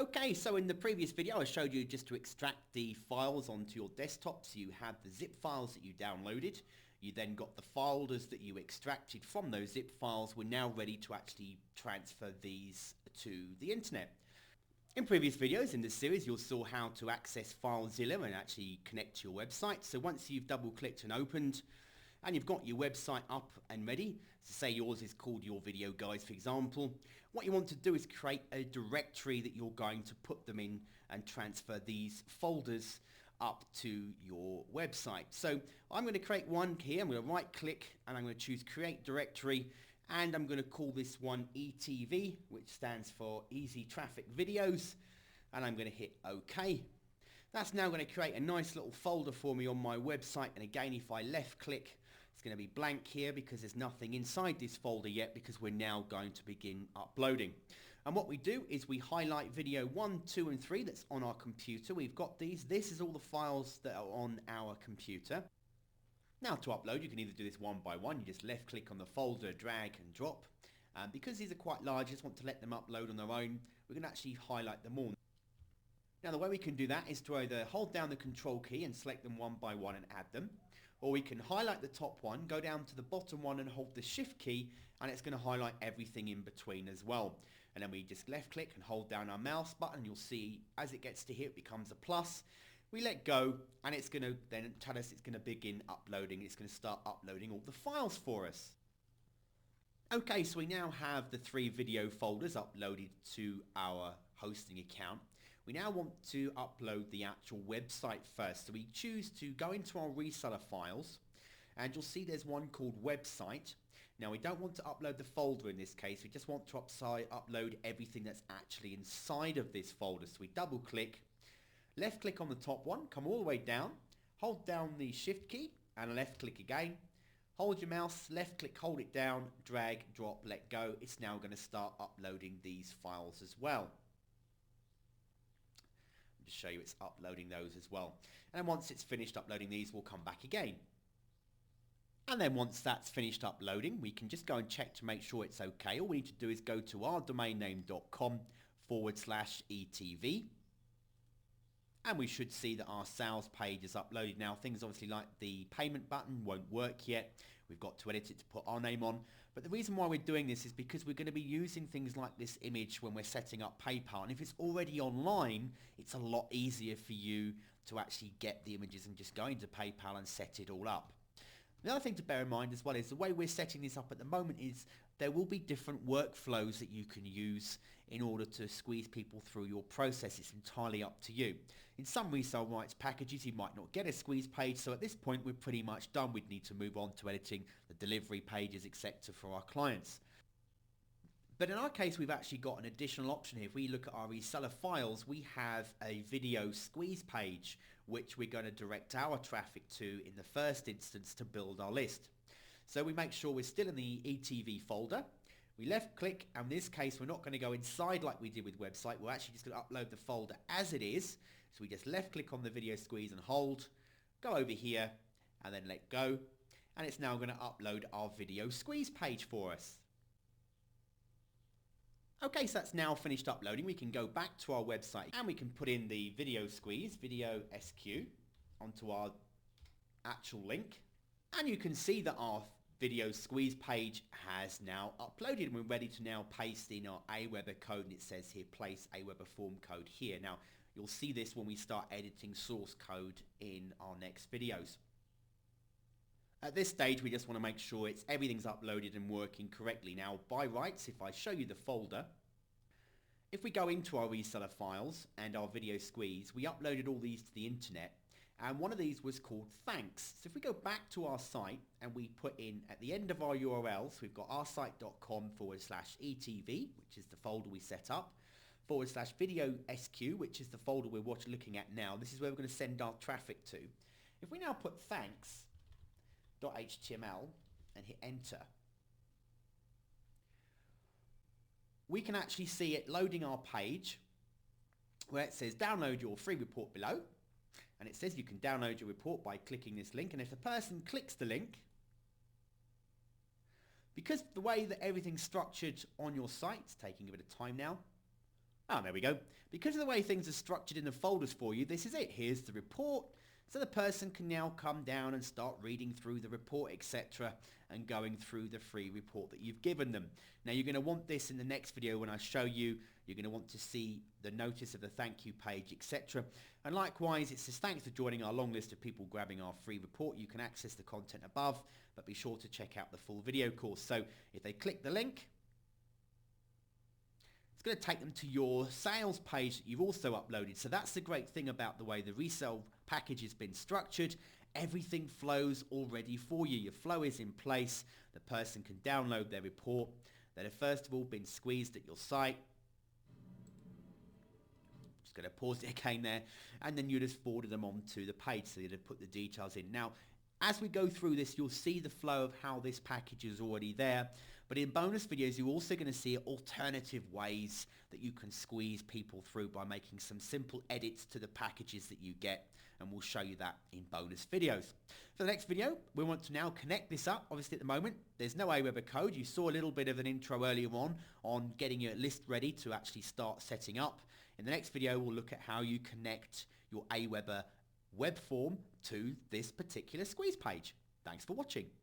Okay, so in the previous video I showed you just to extract the files onto your desktop. So you had the zip files that you downloaded. You then got the folders that you extracted from those zip files. We're now ready to actually transfer these to the internet. In previous videos in this series you'll saw how to access FileZilla and actually connect to your website. So once you've double clicked and opened and you've got your website up and ready, so say yours is called Your Video Guys for example, what you want to do is create a directory that you're going to put them in and transfer these folders up to your website. So I'm going to create one here. I'm going to right click and I'm going to choose Create Directory, and I'm going to call this one ETV, which stands for Easy Traffic Videos, and I'm going to hit OK. That's now going to create a nice little folder for me on my website, and again if I left click it's going to be blank here because there's nothing inside this folder yet, because we're now going to begin uploading. And what we do is we highlight video 1, 2 and 3 that's on our computer. We've got these. This is all the files that are on our computer. Now to upload you can either do this one by one. You just left click on the folder, drag and drop. Because these are quite large, I just want to let them upload on their own. We're going to actually highlight them all. Now the way we can do that is to either hold down the control key and select them one by one and add them, or we can highlight the top one, go down to the bottom one and hold the shift key, and it's going to highlight everything in between as well. And then we just left click and hold down our mouse button. You'll see as it gets to here it becomes a plus. We let go and it's going to then tell us it's going to begin uploading. It's going to start uploading all the files for us. Okay, so we now have the 3 video folders uploaded to our hosting account. We now want to upload the actual website first. So we choose to go into our reseller files, and you'll see there's one called website. Now we don't want to upload the folder in this case. We just want to upload everything that's actually inside of this folder. So we double click, left click on the top one, come all the way down, hold down the shift key and left click again. Hold your mouse, left click, hold it down, drag, drop, let go. It's now going to start uploading these files as well. Just show you it's uploading those as well. And then once it's finished uploading these, we'll come back again. And then once that's finished uploading, we can just go and check to make sure it's okay. All we need to do is go to ourdomainname.com/ETV. And we should see that our sales page is uploaded now. Things obviously like the payment button won't work yet. We've got to edit it to put our name on. But the reason why we're doing this is because we're going to be using things like this image when we're setting up PayPal. And if it's already online, it's a lot easier for you to actually get the images and just go into PayPal and set it all up. The other thing to bear in mind as well is the way we're setting this up at the moment is there will be different workflows that you can use in order to squeeze people through your process. It's entirely up to you. In some resale rights packages you might not get a squeeze page, so at this point we're pretty much done. We'd need to move on to editing the delivery pages, etc. for our clients. But in our case we've actually got an additional option here. If we look at our reseller files, we have a video squeeze page which we're going to direct our traffic to in the first instance to build our list. So we make sure we're still in the ETV folder. We left click, and in this case we're not going to go inside like we did with website. We're actually just going to upload the folder as it is. So we just left click on the video squeeze and hold, go over here and then let go, and it's now going to upload our video squeeze page for us. Okay, so that's now finished uploading. We can go back to our website and we can put in the video squeeze, video SQ, onto our actual link. And you can see that our video squeeze page has now uploaded, and we're ready to now paste in our Aweber code, and it says here place Aweber form code here. Now you'll see this when we start editing source code in our next videos. At this stage we just want to make sure everything's uploaded and working correctly. Now by rights, if I show you the folder, if we go into our reseller files and our video squeeze, we uploaded all these to the internet, and one of these was called thanks. So if we go back to our site and we put in at the end of our URLs, we've got oursite.com/ETV, which is the folder we set up, /video SQ, which is the folder we're looking at now. This is where we're going to send our traffic to. If we now put thanks.html and hit enter, we can actually see it loading our page where it says download your free report below, and it says you can download your report by clicking this link. And if the person clicks the link, because the way that everything's structured on your site, it's taking a bit of time now. There we go. Because of the way things are structured in the folders for you, this is it. Here's the report. So the person can now come down and start reading through the report, etc., and going through the free report that you've given them. Now you're going to want this in the next video when I show you. You're going to want to see the notice of the thank you page, etc. And likewise, it says thanks for joining our long list of people grabbing our free report. You can access the content above, but be sure to check out the full video course. So if they click the link, it's going to take them to your sales page that you've also uploaded. So that's the great thing about the way the resale package has been structured. Everything flows already for you. Your flow is in place. The person can download their report. That have first of all been squeezed at your site. Just going to pause it again there. And then you just forward them onto the page. So you'd have put the details in. Now, as we go through this, you'll see the flow of how this package is already there. But in bonus videos, you're also going to see alternative ways that you can squeeze people through by making some simple edits to the packages that you get. And we'll show you that in bonus videos. For the next video, we want to now connect this up. Obviously, at the moment, there's no Aweber code. You saw a little bit of an intro earlier on getting your list ready to actually start setting up. In the next video, we'll look at how you connect your Aweber web form to this particular squeeze page. Thanks for watching.